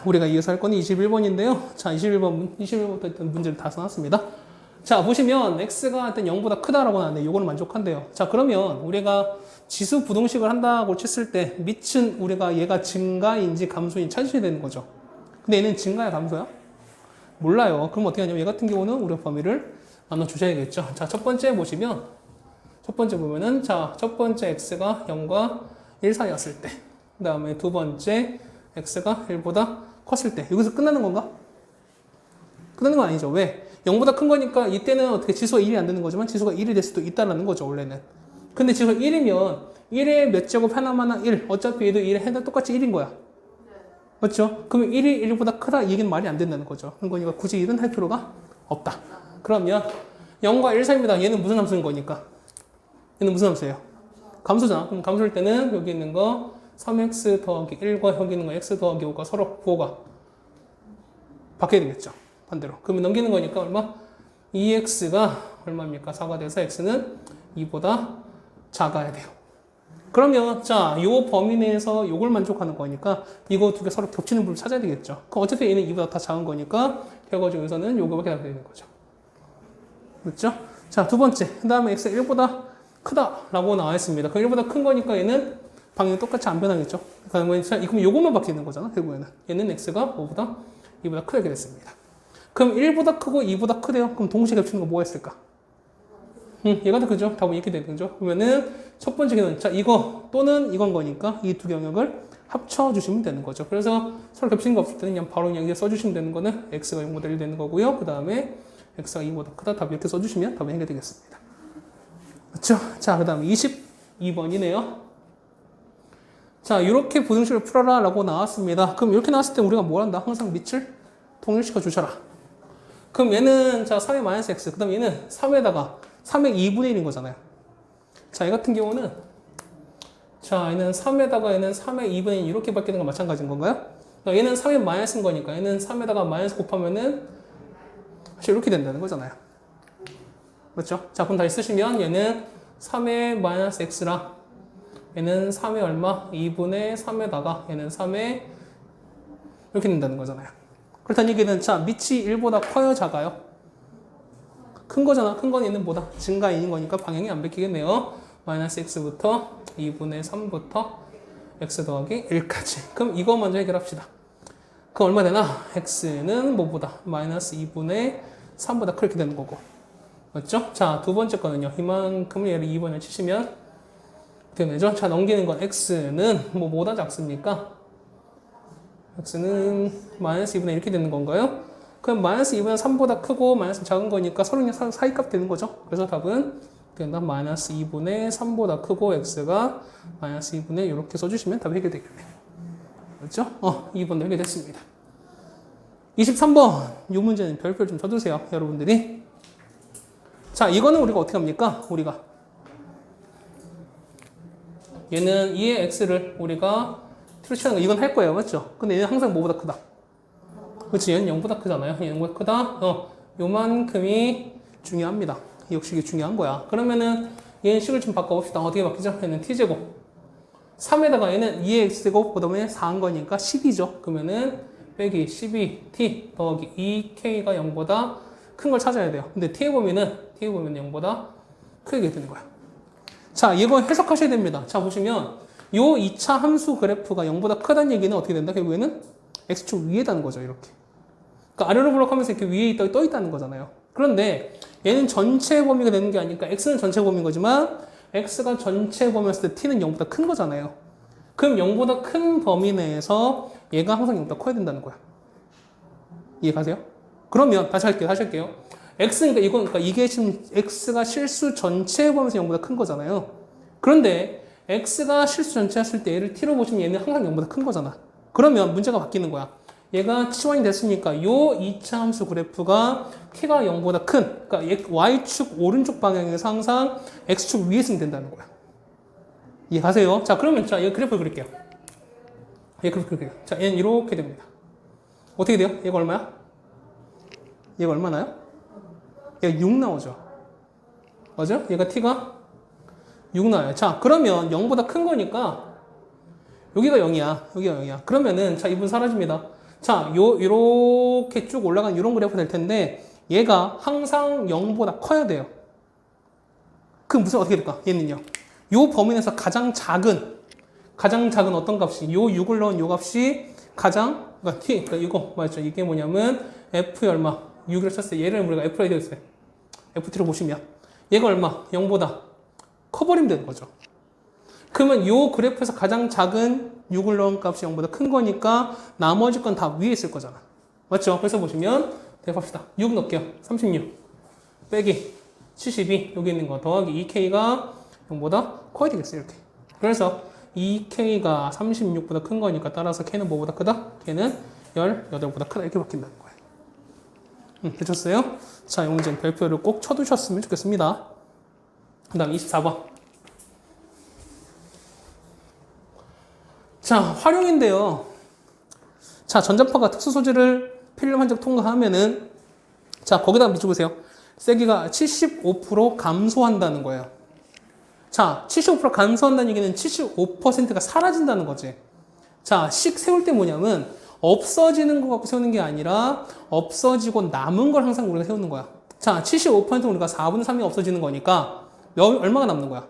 우리가 이어서 할 거는 21번인데요. 자, 21번부터 일단 문제를 다 써놨습니다. 자, 보시면 x가 일단 0보다 크다라고 나왔는데 요거는 만족한대요. 자, 그러면 우리가 지수 부등식을 한다고 쳤을 때 밑은 우리가 얘가 증가인지 감소인지 찾으셔야 되는 거죠. 근데 얘는 증가야 감소야? 몰라요. 그럼 어떻게 하냐면 얘 같은 경우는 우리가 범위를 나눠 주셔야겠죠. 자, 첫 번째 보시면 첫 번째 보면은 자, 첫 번째 x가 0과 1 사이였을 때 그 다음에 두 번째 x가 1보다 컸을 때 여기서 끝나는 건가? 끝나는 건 아니죠. 왜? 0보다 큰 거니까 이때는 어떻게 지수가 1이 안 되는 거지만 지수가 1이 될 수도 있다는 거죠, 원래는. 근데 지수가 1이면 1의 몇 제곱 하나마나 1. 어차피 얘도 1에 해도 똑같이 1인 거야. 맞죠? 그러면 1이 1보다 크다 이 얘기는 말이 안 된다는 거죠. 그러니까 굳이 1은 할 필요가 없다. 그러면 0과 1 사이입니다. 얘는 무슨 함수인 거니까? 얘는 무슨 함수예요? 감소잖아. 그럼 감소일 때는 여기 있는 거 3x 더하기 1과 여기 있는 거 x 더하기 5가 서로 부호가 바뀌어야 되겠죠. 반대로. 그러면 넘기는 거니까 얼마? 2x가 얼마입니까? 4가 돼서 x는 2보다 작아야 돼요. 그러면 자, 요 범위 내에서 요걸 만족하는 거니까 이거 두 개 서로 겹치는 부분을 찾아야 되겠죠. 그럼 어차피 얘는 2보다 다 작은 거니까 결과적으로는 요거밖에 안 되는 거죠. 그렇죠? 자, 두 번째. 그 다음에 x가 1보다 크다라고 나와 있습니다. 그럼 1보다 큰 거니까 얘는 방향이 똑같이 안 변하겠죠. 그러면 요것만 바뀌는 거잖아, 결국에는. 얘는 x가 5보다 2보다 크게 됐습니다. 그럼 1보다 크고 2보다 크대요. 그럼 동시에 겹치는 거 뭐가 있을까? 얘가 더 크죠? 답은 이렇게 되는 거죠. 그러면은 첫 번째 개는 자, 이거 또는 이건 거니까 이 두 영역을 합쳐주시면 되는 거죠. 그래서 서로 겹치는 거 없을 때는 그냥 바로 그냥 이제 써주시면 되는 거는 x가 0보다 1 되는 거고요. 그 다음에 x가 2보다 크다. 답 이렇게 써주시면 답이 해결되겠습니다. 그렇죠? 자, 그 다음에 22번이네요. 자, 이렇게 부등식을 풀어라 라고 나왔습니다. 그럼 이렇게 나왔을 때 우리가 뭘 한다? 항상 밑을 통일시켜 주셔라. 그럼 얘는 자 3의 x, 그 다음에 얘는 3에다가 3의 2분의 1인 거잖아요. 자, 얘 같은 경우는 자, 얘는 3에다가 얘는 3의 2분의 1 이렇게 바뀌는 건 마찬가지인 건가요? 얘는 3의 마이너스인 거니까 얘는 3에다가 마이너스 곱하면은 사실 이렇게 된다는 거잖아요. 맞죠? 자, 그럼 다시 쓰시면 얘는 3의 마이너스 x랑 얘는 3의 얼마? 2분의 3에다가 얘는 3의 이렇게 된다는 거잖아요. 그렇다는 얘기는 자, 밑이 1보다 커요, 작아요? 큰 거잖아. 큰 건 얘는 뭐다? 증가인인 거니까 방향이 안 바뀌겠네요. 마이너스 x부터 2분의 3부터 x 더하기 1까지. 그럼 이거 먼저 해결합시다. 그럼 얼마 되나? x는 뭐보다? 마이너스 2분의 3보다 그렇게 되는 거고. 맞죠? 자, 두 번째 거는요. 이만큼을 얘를 2번에 치시면 되죠? 자, 넘기는 건 x는 뭐보다 작습니까? x는 마이너스 2분의 이렇게 되는 건가요? 그럼 마이너스 2분의 3보다 크고 마이너스 작은 거니까 서로 그냥 사이값 되는 거죠. 그래서 답은 된다. 마이너스 2분의 3보다 크고 x가 마이너스 2분의 이렇게 써주시면 답이 해결되겠네요. 그렇죠? 2번도 해결됐습니다. 23번 이 문제는 별표 좀 쳐주세요, 여러분들이. 자, 이거는 우리가 어떻게 합니까? 우리가 얘는 2의 x를 우리가 t로 치는 거 이건 할 거예요, 맞죠? 근데 얘는 항상 뭐보다 크다. 그렇지, 얘는 0보다 크잖아요. 얘는 0보다 크다. 요만큼이 중요합니다. 역시 이게 중요한 거야. 그러면은 얘는 식을 좀 바꿔봅시다. 어떻게 바뀌죠? 얘는 t제곱 3에다가 얘는 2의 x제곱 그 다음에 4한 거니까 10이죠. 그러면은 빼기 12t 더하기 2k가 0보다 큰 걸 찾아야 돼요. 근데 t의 범위는 0보다 크게 되는 거야. 자, 이거 해석하셔야 됩니다. 자, 보시면 요 2차 함수 그래프가 0보다 크다는 얘기는 어떻게 된다? 결국에는 x축 위에다는 거죠, 이렇게. 그러니까 아래로 블록하면서 이렇게 위에 떠 있다는 거잖아요. 그런데 얘는 전체 범위가 되는 게 아니니까 x는 전체 범위인 거지만 x가 전체 범위였을 때 t는 0보다 큰 거잖아요. 그럼 0보다 큰 범위 내에서 얘가 항상 0보다 커야 된다는 거야. 이해가세요? 그러면 다시 할게요. x니까 그러니까 이게 지금 x가 실수 전체 범위에서 0보다 큰 거잖아요. 그런데 x가 실수 전체였을 때 얘를 t로 보시면 얘는 항상 0보다 큰 거잖아. 그러면 문제가 바뀌는 거야. 얘가 t1이 됐으니까 요 2차 함수 그래프가 t가 0보다 큰, 그러니까 y축 오른쪽 방향에서 항상 x축 위에 있으면 된다는 거야. 이해가세요? 자, 그러면 자, 얘 그래프 그릴게요. 자, 얘는 이렇게 됩니다. 어떻게 돼요? 얘가 얼마야? 얘가 얼마 나요? 얘가 6 나오죠. 맞아요? 얘가 t가 6 나와요. 자, 그러면 0보다 큰 거니까 여기가 0이야. 여기가 0이야. 그러면은 자, 2분 사라집니다. 자, 요렇게 쭉 올라간 이런 그래프 될 텐데 얘가 항상 0보다 커야 돼요. 그럼 무슨 어떻게 될까? 얘는요. 요 범위 내에서 가장 작은 어떤 값이 요 6을 넣은 요 값이 가장 그러니까 이거 맞죠? 이게 뭐냐면 F 얼마? 6을 썼을 때 얘를 우리가 F라고 되어 있어요. FT로 보시면 얘가 얼마? 0보다 커버리면 되는 거죠. 그러면 요 그래프에서 가장 작은 6을 넣은 값이 0보다 큰 거니까 나머지 건 다 위에 있을 거잖아. 맞죠? 그래서 보시면 대입합시다. 6 넣을게요. 36 빼기 72 여기 있는 거 더하기 2K가 0보다 커야 되겠어요. 이렇게. 그래서 2K가 36보다 큰 거니까 따라서 K는 뭐보다 크다? K는 18보다 크다. 이렇게 바뀐다는 거예요. 되셨어요? 자, 이 문제는 별표를 꼭 쳐두셨으면 좋겠습니다. 그 다음 24번. 자, 활용인데요. 자, 전자파가 특수 소재를 필름 한적 통과하면은 자, 거기다 밑줄보세요. 세기가 75% 감소한다는 거예요. 자, 75% 감소한다는 얘기는 75%가 사라진다는 거지. 자, 식 세울 때 뭐냐면 없어지는 거 갖고 세우는 게 아니라 없어지고 남은 걸 항상 우리가 세우는 거야. 자, 75%는 우리가 4분의 3이 없어지는 거니까 얼마가 남는 거야?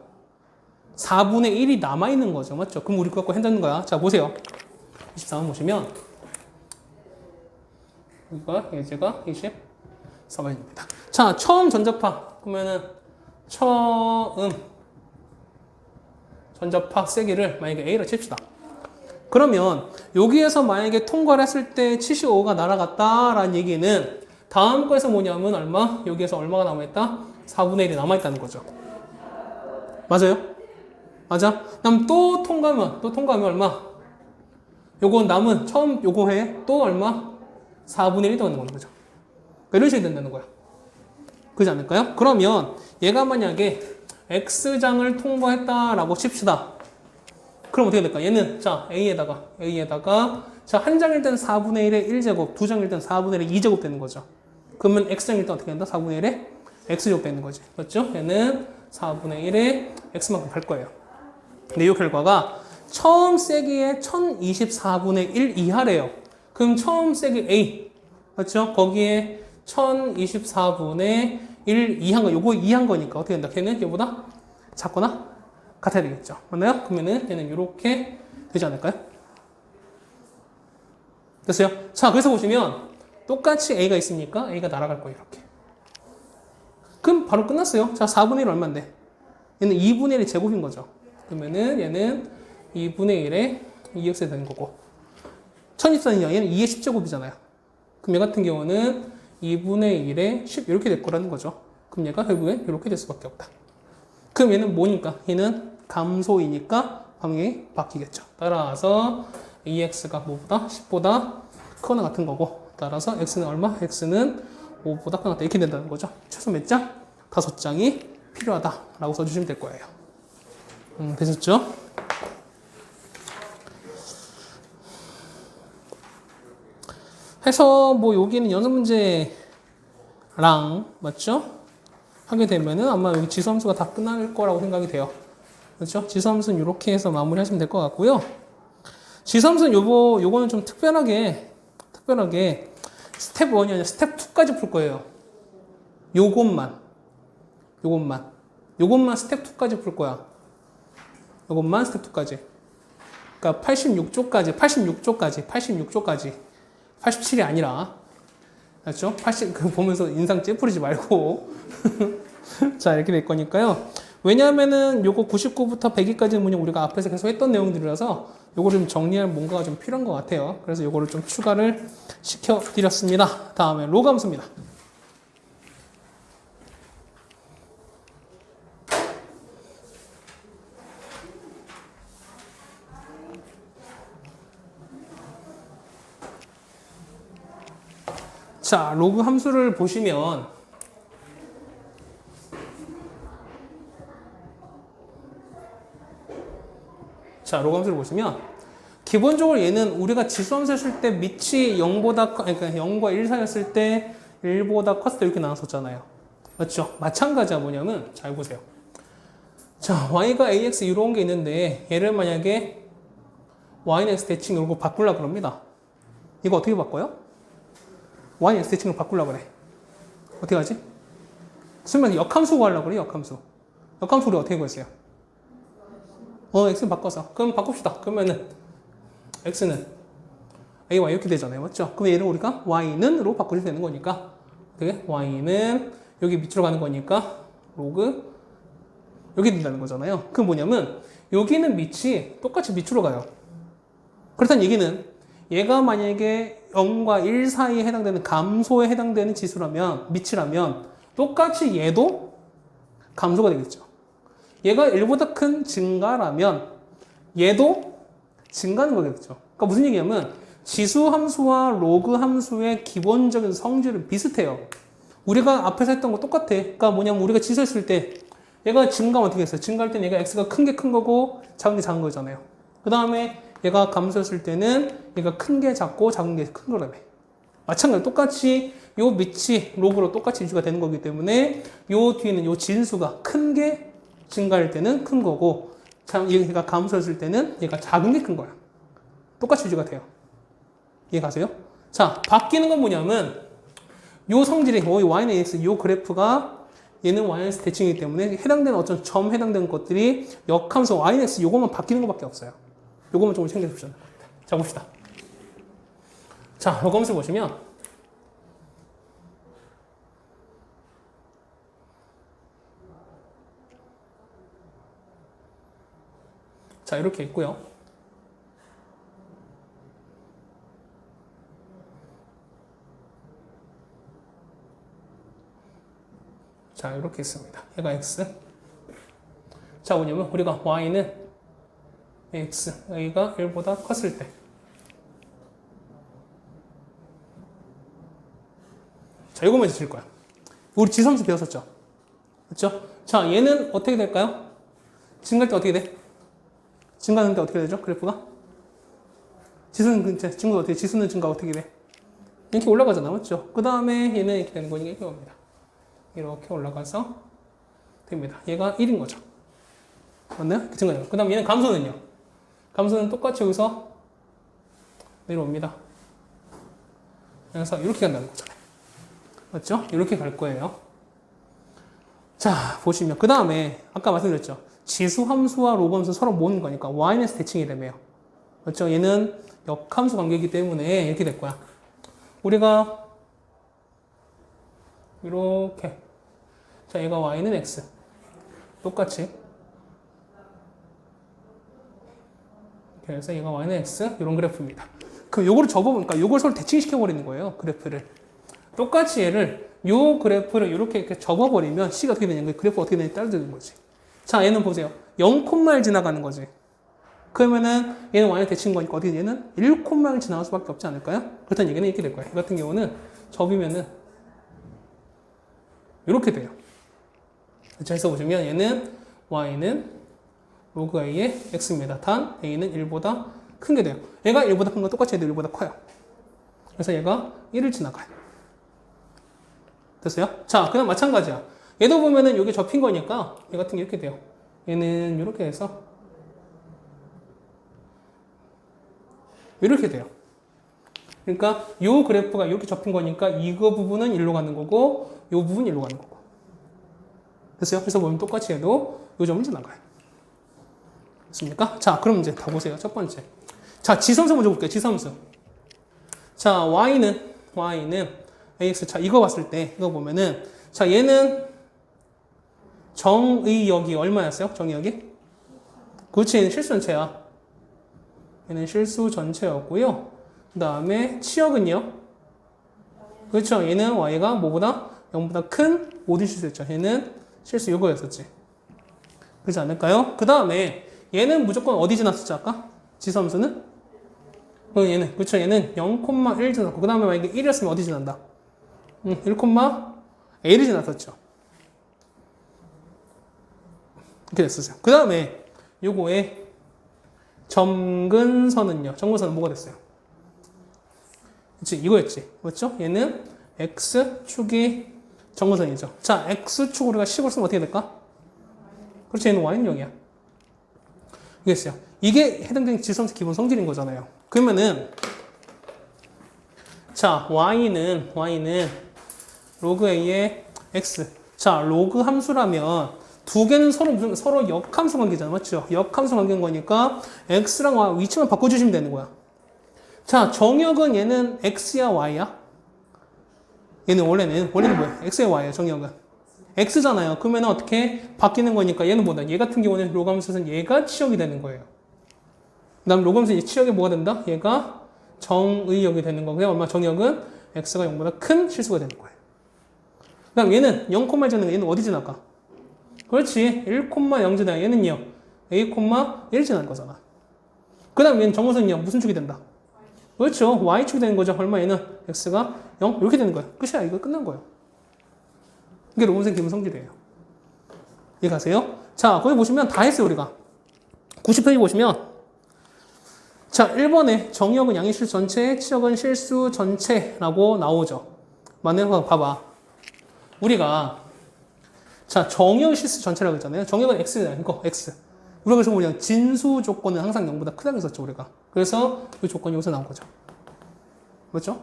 4분의 1이 남아있는 거죠. 맞죠? 그럼 우리 그거 갖고 한다는 거야. 자, 보세요. 24번 보시면 이거 예제가 24번입니다. 자, 처음 전자파 그러면은 처음 전자파 세기를 만약에 A로 칩시다. 그러면 여기에서 만약에 통과를 했을 때 75가 날아갔다라는 얘기는 다음 거에서 뭐냐면 얼마? 여기에서 얼마가 남아있다? 4분의 1이 남아있다는 거죠. 맞아요? 맞아? 그럼 또 통과하면 얼마? 요거 남은 처음 요거 해 또 얼마? 4분의 1이 더 넣는 거죠. 이런 식이 된다는 거야. 그렇지 않을까요? 그러면 얘가 만약에 X장을 통과했다라고 칩시다. 그럼 어떻게 될까? 얘는 자 A에다가 자 한 장일 때는 4분의 1의 1제곱, 두 장일 때는 4분의 1의 2제곱 되는 거죠. 그러면 X장일 때 어떻게 된다? 4분의 1의 X제곱 되는 거지. 맞죠? 얘는 4분의 1의 X만큼 갈 거예요. 근데 이 결과가 처음 세기의 1024분의 1 이하래요. 그럼 처음 세기 A 맞죠? 거기에 1024분의 1 이한 거, 요거 이한 거니까 어떻게 된다? 걔는 얘보다 작거나 같아야 되겠죠. 맞나요? 그러면은 얘는 이렇게 되지 않을까요? 됐어요? 자, 그래서 보시면 똑같이 A가 있으니까 A가 날아갈 거예요. 이렇게. 그럼 바로 끝났어요. 자, 4분의 1 얼마인데? 얘는 2분의 1의 제곱인 거죠. 그러면은 얘는 2분의 1의 2x 되는 거고. 1024는요, 얘는 2의 10제곱이잖아요. 그럼 얘 같은 경우는 2분의 1의 10 이렇게 될 거라는 거죠. 그럼 얘가 결국엔 이렇게 될 수밖에 없다. 그럼 얘는 뭐니까? 얘는 감소이니까 방향이 바뀌겠죠. 따라서 EX가 뭐보다? 10보다 크거나 같은 거고 따라서 X는 얼마? X는 5보다 크거나 같다. 이렇게 된다는 거죠. 최소 몇 장? 5장이 필요하다라고 써주시면 될 거예요. 되셨죠? 해서 뭐 여기는 연습 문제랑 맞죠? 하게 되면은 아마 여기 지수함수가 다 끝날 거라고 생각이 돼요. 그렇죠? 지수함수는 이렇게 해서 마무리하시면 될 것 같고요. 지수함수는 요거는 좀 특별하게 스텝 1이 아니라 스텝 2까지 풀 거예요. 요것만 스텝 2까지 풀 거야. 요것만 스텝 2까지. 그러니까 86쪽까지 87이 아니라 맞죠? 80 보면서 인상 찌푸리지 말고 자 이렇게 될 거니까요. 왜냐하면은 요거 99부터 100위까지 문제 우리가 앞에서 계속 했던 내용들이라서 요거를 좀 정리할 뭔가가 좀 필요한 것 같아요. 그래서 요거를 좀 추가를 시켜드렸습니다. 다음에 로그 함수입니다. 자, 로그 함수를 보시면 기본적으로 얘는 우리가 지수함수 쓸 때 밑이 0보다 그러니까 0과 1 사이였을 때 1보다 컸을 때 이렇게 나눴었잖아요. 맞죠? 마찬가지야 뭐냐면 잘 보세요. 자, y가 ax 이런 게 있는데 얘를 만약에 y는 x 대칭 이러고 바꾸려고 그럽니다. 이거 어떻게 바꿔요? y, x 대칭을 바꾸려고 그래. 어떻게 하지? 수면 역함수 구하려고 그래, 역함수. 역함수 우리 어떻게 구했어요? x 바꿔서. 그럼 바꿉시다. 그러면은 x는 ay 이렇게 되잖아요. 맞죠? 그럼 얘를 우리가 y는으로 바꾸면 되는 거니까. 어떻게? y는 여기 밑으로 가는 거니까 로그 여기 된다는 거잖아요. 그럼 뭐냐면 여기는 밑이 똑같이 밑으로 가요. 그렇다는 얘기는 얘가 만약에 0과 1 사이에 해당되는 감소에 해당되는 지수라면 밑이라면 똑같이 얘도 감소가 되겠죠. 얘가 1보다 큰 증가라면 얘도 증가하는 거겠죠. 그러니까 무슨 얘기냐면 지수 함수와 로그 함수의 기본적인 성질은 비슷해요. 우리가 앞에서 했던 거 똑같아. 그러니까 뭐냐면 우리가 지수했을 때 얘가 증가하면 어떻게 했어요? 증가할 때는 얘가 x가 큰 게 큰 거고 작은 게 작은 거잖아요. 그 다음에 얘가 감소했을 때는 얘가 큰 게 작고 작은 게 큰 거라며. 마찬가지로 똑같이 요 밑이 로그로 똑같이 유지가 되는 거기 때문에 요 뒤에는 요 진수가 큰 게 증가할 때는 큰 거고 얘가 감소했을 때는 얘가 작은 게 큰 거야. 똑같이 유지가 돼요. 이해가세요? 자, 바뀌는 건 뭐냐면 요 성질이 y는 x 요 그래프가 얘는 yx 대칭이기 때문에 해당되는 어떤 점 해당되는 것들이 역함수 y는 x 요것만 바뀌는 것밖에 없어요. 요것만 조금 챙겨주셔야 됩니다. 자, 봅시다. 자, 역함수 보시면 자, 이렇게 있고요. 자, 이렇게 있습니다. 얘가 x. 자, 뭐냐면 우리가 y는 x, a가 1보다 컸을 때. 자, 이거만 주실 거야. 우리 지수함수 배웠었죠? 그렇죠? 자, 얘는 어떻게 될까요? 증가할 때 어떻게 돼? 증가하는 때 어떻게 되죠? 그래프가? 지수는 증가 어떻게? 지수는 증가 어떻게 돼? 이렇게 올라가잖아, 맞죠? 그 다음에 얘는 이렇게 되는 거니까 이렇게 옵니다. 이렇게 올라가서 됩니다. 얘가 1인 거죠. 맞나요? 증가해요. 그 다음 얘는 감소는요? 감소는 똑같이 여기서 내려옵니다. 그래서 이렇게 간다는 거잖아요. 맞죠? 이렇게 갈 거예요. 자, 보시면 그 다음에 아까 말씀드렸죠. 지수 함수와 로그 함수 서로 모으는 거니까 y는 대칭이 되네요. 맞죠? 얘는 역함수 관계이기 때문에 이렇게 될 거야. 우리가 이렇게 자, 얘가 y는 x 똑같이 그래서 얘가 y는 x 이런 그래프입니다. 그럼 요거를 접어보니까 요걸 서로 대칭시켜 버리는 거예요. 그래프를 똑같이 얘를 요 그래프를 이렇게 접어버리면 c가 어떻게 되냐면 그래프가 어떻게 되는지 따라주는 거지. 자, 얘는 보세요. 0,1 지나가는 거지. 그러면은 얘는 y는 대칭인 거니까 어떻게 얘는 1,1 지나갈 수밖에 없지 않을까요? 그렇다는 얘기는 이렇게 될 거예요. 이 같은 경우는 접이면은 이렇게 돼요. 자, 해서 보시면 얘는 y는 로그 a의 x입니다. 단 a는 1보다 큰 게 돼요. 얘가 1보다 큰 건 똑같이 얘도 1보다 커요. 그래서 얘가 1을 지나가요. 됐어요? 자, 그냥 마찬가지야. 얘도 보면은 여기 접힌 거니까 얘 같은 게 이렇게 돼요. 얘는 이렇게 해서 이렇게 돼요. 그러니까 이 그래프가 이렇게 접힌 거니까 이거 부분은 1로 가는 거고 이 부분은 1로 가는 거고. 됐어요? 그래서 보면 똑같이 해도 이 점은 지나가요. 됐습니까? 자, 그럼 이제 다 보세요. 첫 번째. 자, 지수함수 먼저 볼게요. 지수함수. 자, y는 ax. 자, 이거 봤을 때 이거 보면은 자, 얘는 정의역이 얼마였어요? 정의역이? 그렇지, 얘는 실수 전체야. 얘는 실수 전체였고요. 그 다음에 치역은요? 그렇죠. 얘는 y가 뭐보다 0보다 큰 모든 실수였죠. 얘는 실수 요거였었지. 그렇지 않을까요? 그 다음에 얘는 무조건 어디 지났었지 아까? 지수함수는? 얘는 그렇죠. 얘는 0,1 지났고 그 다음에 만약에 1이었으면 어디 지난다? 1,A를 지났었죠. 이렇게 됐었어요. 그 다음에 요거의 점근선은요? 점근선은 뭐가 됐어요? 그치, 이거였지. 맞죠? 얘는 X축이 점근선이죠. 자, X축 우리가 10을 쓰면 어떻게 될까? 그렇지, 얘는 Y는 0이야. 이겠어요. 이게 해당되는 지수함수 기본 성질인 거잖아요. 그러면은 자, y는 로그 a의 x. 자, 로그 함수라면 두 개는 서로 역함수 관계잖아. 맞죠? 역함수 관계인 거니까 x랑 y 위치만 바꿔주시면 되는 거야. 자, 정역은 얘는 x야, y야? 얘는 원래는 뭐야? x야, y야, 정역은. x잖아요. 그러면 어떻게 바뀌는 거니까 얘는 뭐다? 얘 같은 경우는 로그 함수는 얘가 치역이 되는 거예요. 그 다음 로그 함수 치역이 뭐가 된다? 얘가 정의역이 되는 거고요. 얼마 정역은 x가 0보다 큰 실수가 되는 거예요. 그 다음 얘는 0,1 지나는 거 얘는 어디 지나가? 그렇지. 1,0 지나 얘는요. a,1 지나는 거잖아. 그 다음 얘는 정우선은요. 무슨 축이 된다? 그렇죠. y축이 되는 거죠. 얼마 얘는 x가 0 이렇게 되는 거예요. 끝이야. 이거 끝난 거예요. 이게 로그셈 기본 성질이에요. 이해가세요? 자, 거기 보시면 다 했어요, 우리가. 90페이지 보시면 자, 1번에 정역은 양의 실수 전체, 치역은 실수 전체라고 나오죠. 맞네요. 봐봐. 우리가 자, 정역의 실수 전체라고 했잖아요. 정역은 x잖아요. 이거 x. 우리가 그래서 그냥 진수 조건은 항상 0보다 크다고 했었죠, 우리가. 그래서 그 조건이 여기서 나온 거죠. 맞죠?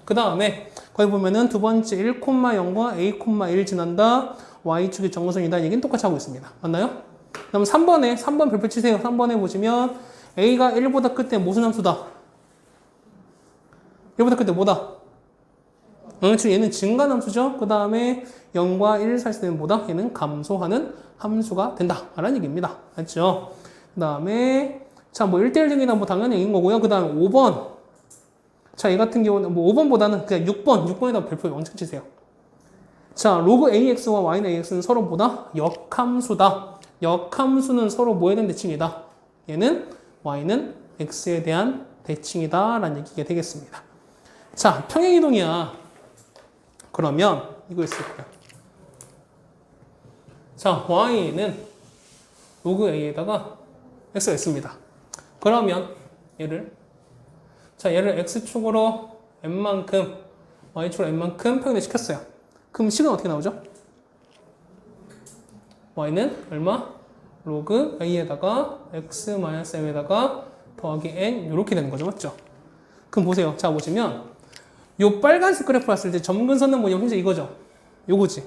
그 다음에 거기 보면은 두 번째 1,0과 a,1 지난다. y축이 정우선이다. 얘기는 똑같이 하고 있습니다. 맞나요? 그다음 3번 별표 치세요. 3번에 보시면 a가 1보다 클 때 무슨 함수다? 1보다 클 때 뭐다? 얘는 증가함수죠. 그 다음에 0과 1 사이 때는 뭐다? 얘는 감소하는 함수가 된다. 라는 얘기입니다. 맞죠? 그 다음에 자, 뭐 1대1 등이나 뭐 당연히 얘기인 거고요. 그 다음에 5번. 자, 얘 같은 경우는 뭐 5번보다는 그냥 6번에다 별표 왕창 치세요. 자, 로그 ax와 y는 ax는 서로 뭐다? 역함수다. 역함수는 서로 뭐에 대한 대칭이다? 얘는 y는 x에 대한 대칭이다. 라는 얘기가 되겠습니다. 자, 평행이동이야. 그러면 이거 있을 거야. 자, y는 로그 a에다가 x가 있습니다. 그러면 얘를 x축으로 n만큼 y축으로 n만큼 평행대 시켰어요. 그럼 식은 어떻게 나오죠? y는 얼마? 로그 a에다가 x-m에다가 더하기 n 이렇게 되는 거죠. 맞죠? 그럼 보세요. 자, 보시면 요 빨간색 그래프 봤을 때 점근선은 뭐냐면 현재 이거죠. 요거지.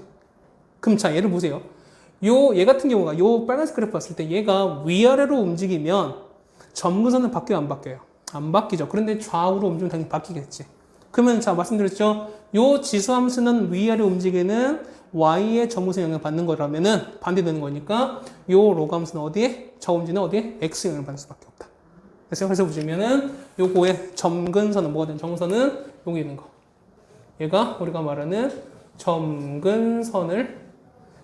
그럼 자, 얘를 보세요. 얘 같은 경우가 요 빨간색 그래프 봤을 때 얘가 위아래로 움직이면 점근선은 바뀌어요, 안 바뀌어요? 안 바뀌죠. 그런데 좌우로 움직이면 당연히 바뀌겠지. 그러면 자, 말씀드렸죠. 요 지수함수는 위아래 움직이는 y의 점근선 영향을 받는 거라면은 반대되는 거니까 요 로그함수는 어디에? 좌우움직이는 어디에? x 영향을 받을 수밖에 없다. 그래서 보시면은 요거의 점근선은 뭐가 되는 점근선은 여기 있는 거. 얘가 우리가 말하는 점근선을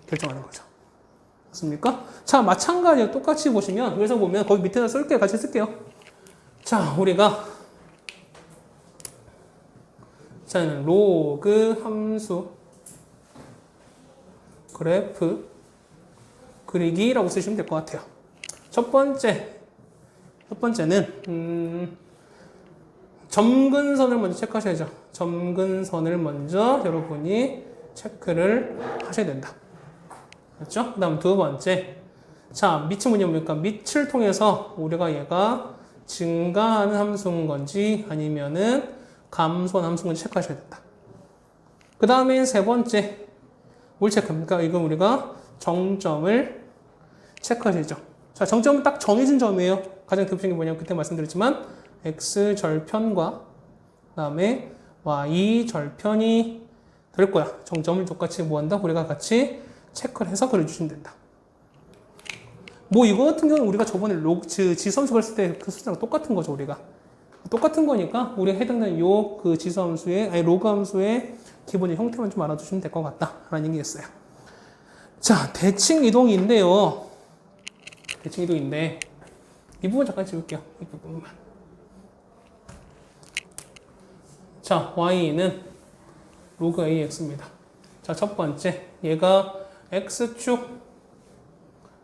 결정하는 거죠. 맞습니까? 자, 마찬가지로 똑같이 보시면 그래서 보면 거기 밑에다 쓸게요. 같이 쓸게요. 자, 우리가 자, 로그 함수 그래프 그리기라고 쓰시면 될 것 같아요. 첫 번째는 점근선을 먼저 체크하셔야죠. 점근선을 먼저 여러분이 체크를 하셔야 된다. 그렇죠? 그 다음 두 번째. 자, 밑이 뭐냐면 밑을 통해서 우리가 얘가 증가하는 함수인 건지 아니면은 감소하는 함수인 건지 체크하셔야 된다. 그 다음에 세 번째. 뭘 체크합니까? 이건 우리가 정점을 체크하시죠. 자, 정점은 딱 정해진 점이에요. 가장 대표적인 게 뭐냐면 그때 말씀드렸지만 x절편과 그 다음에 y절편이 될 거야. 정점을 똑같이 뭐 한다? 우리가 같이 체크를 해서 그려주시면 된다. 뭐 이거 같은 경우는 우리가 저번에 지수함수 그렸을 때 그 숫자랑 똑같은 거죠, 우리가. 똑같은 거니까 우리가 해당되는 요 그 지수함수의 아니 로그 함수의 기본적 형태만 좀 알아두시면 될 것 같다라는 얘기겠어요. 자, 대칭 이동인데요. 대칭 이동인데 이 부분 잠깐 지울게요. 이 부분만. 자, y는 로그 ax입니다. 자, 첫 번째 얘가 x축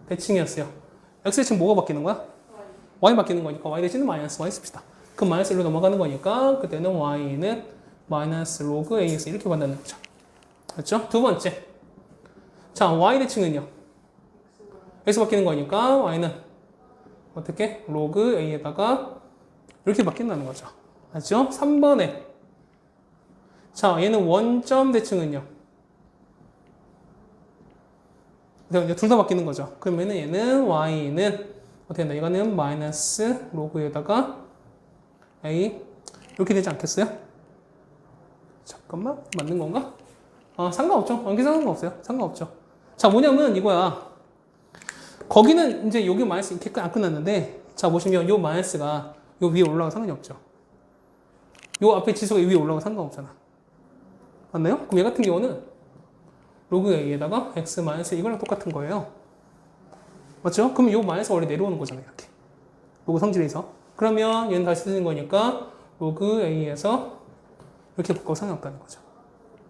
대칭이었어요. x축 뭐가 바뀌는 거야? y 바뀌는 거니까 y 대신은 마이너스 y 씁시다. 그럼 마이너스 1로 넘어가는 거니까 그때는 y는 마이너스 로그 ax 이렇게 만드는 거죠. 그렇죠? 두 번째. 자, y 대칭은요. x 바뀌는 거니까 y는 어떻게? 로그 a에다가 이렇게 바뀐다는 거죠. 맞죠? 3번에 자, 얘는 원점 대칭은요. 이제 둘 다 바뀌는 거죠. 그러면은 얘는 y는 어떻게 된다? 이거는 마이너스 로그에다가 a 이렇게 되지 않겠어요? 잠깐만, 맞는 건가? 상관없죠. 완전 상관없어요. 상관없죠. 자, 뭐냐면 이거야. 거기는 이제 여기 마이너스 이렇게 안 끝났는데, 자, 보시면 요 마이너스가 요 위에 올라가 상관이 없죠. 요 앞에 지수가 위에 올라가 상관없잖아. 맞나요? 그럼 얘 같은 경우는 로그 a에다가 x 마이너스 이거랑 똑같은 거예요. 맞죠? 그럼 요 마이너스 원래 내려오는 거잖아요. 이렇게. 로그 성질에서. 그러면 얘는 다시 쓰는 거니까 로그 a에서 이렇게 바꿔도 상관없다는 거죠.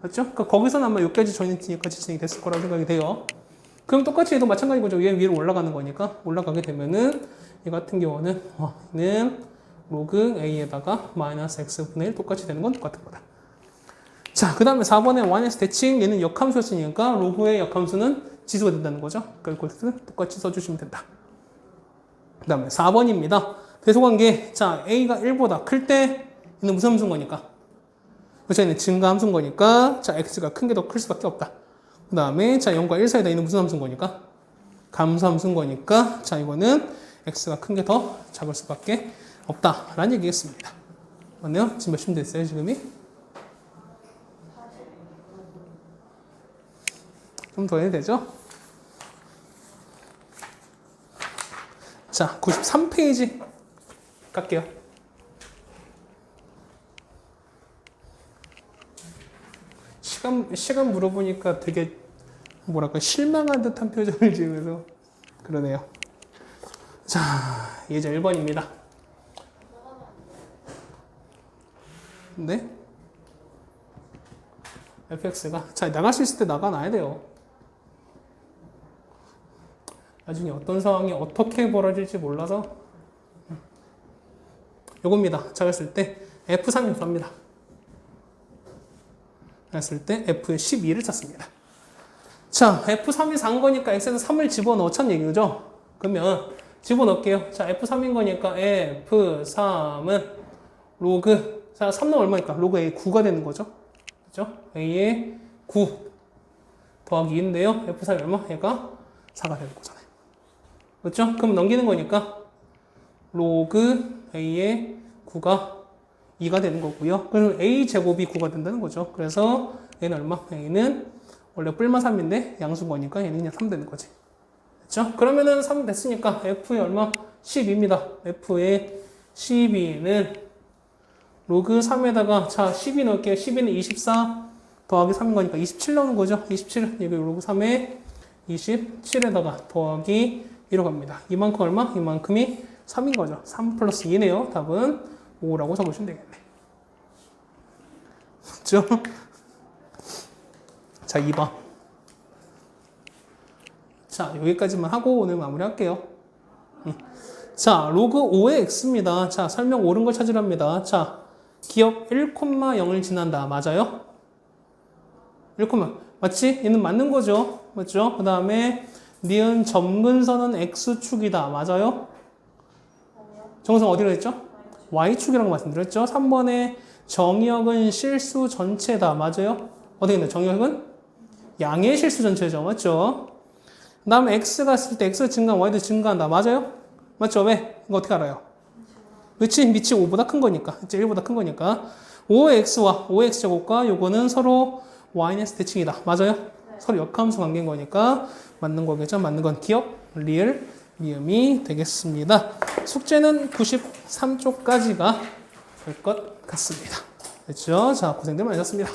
맞죠? 그러니까 거기서는 아마 여기까지 여기까지 진행이 됐을 거라고 생각이 돼요. 그럼 똑같이 얘도 마찬가지인 거죠. 얘 위로 올라가는 거니까 올라가게 되면은 얘 같은 경우는 로그 a에다가 마이너스 x분의 1 똑같이 되는 건 똑같은 거다. 자, 그 다음에 4번에 y에서 대칭 얘는 역함수였으니까 로그의 역함수는 지수가 된다는 거죠. 그러니까 이것을 똑같이 써주시면 된다. 그 다음에 4번입니다. 대소관계. 자, a가 1보다 클 때 얘는 무슨 함수인 거니까? 그렇죠. 얘는 증가 함수인 거니까 자, x가 큰 게 더 클 수밖에 없다. 그 다음에 자, 0과 1 사이에 있는 무슨 함수인 거니까? 감수 함수인 거니까 자, 이거는 x가 큰 게 더 작을 수밖에 없다라는 얘기겠습니다. 맞네요? 지금 몇 심 됐어요, 지금이? 좀 더 해야 되죠? 자, 93페이지 갈게요. 시간 물어보니까 되게 뭐랄까 실망한 듯한 표정을 지으면서 그러네요. 자, 예제 1번입니다. 네? fx가 자, 나갈 수 있을 때 나가놔야 돼요. 나중에 어떤 상황이 어떻게 벌어질지 몰라서 요겁니다. 자, 그랬을 때 F3이 구합니다. 그랬을 때 F의 12를 찾습니다. 자, F3이 4인 거니까 X에서 3을 집어넣자는 얘기죠. 그러면 집어넣을게요. 자, F3인 거니까 F3은 로그 자, 3는 얼마니까? 로그 A 9가 되는 거죠. 그죠? A의 9 더하기 2인데요. F3이 얼마? 얘가 4가 되는 거잖아요. 그렇죠? 그럼 넘기는 거니까 로그 A의 9가 2가 되는 거고요. 그럼 A 제곱이 9가 된다는 거죠. 그래서 얘는 얼마? A는 원래 뿔마 3인데 양수인 거니까 얘는 그냥 3 되는 거지. 그렇죠? 그러면은 3 됐으니까 F의 얼마? 12입니다. F의 12는 로그 3에다가 자 12 넣을게요. 12는 24 더하기 3인 거니까 27 나오는 거죠. 27 여기 로그 3에 27에다가 더하기 1로 갑니다. 이만큼 얼마? 이만큼이 3인 거죠. 3 플러스 2네요. 답은 5라고 적으시면 되겠네. 맞죠? 자, 2번. 자, 여기까지만 하고 오늘 마무리할게요. 자, 로그 5의 x입니다. 자, 설명 옳은 걸 찾으랍니다. 자, 기억 1,0을 지난다. 맞아요? 1, 맞지? 얘는 맞는 거죠. 맞죠? 그 다음에 니은 점근선은 x축이다. 맞아요? 정선 어디로 했죠? y축이라고 말씀드렸죠? 3번에 정의역은 실수 전체다. 맞아요? 어떻게 있나요? 정의역은 양의 실수 전체죠. 맞죠? 그 다음에 x가 있을 때 x가 증가하면 y도 증가한다. 맞아요? 맞죠? 왜? 이거 어떻게 알아요? 그치? 밑이 5보다 큰 거니까. 이제 1보다 큰 거니까. 5의 x와 5의 x제곱과 요거는 서로 y네스 대칭이다. 맞아요? 네. 서로 역함수 관계인 거니까 맞는 거겠죠? 맞는 건 기억, 리을, 미음이 되겠습니다. 숙제는 93쪽까지가 될 것 같습니다. 됐죠? 자, 고생들 많으셨습니다.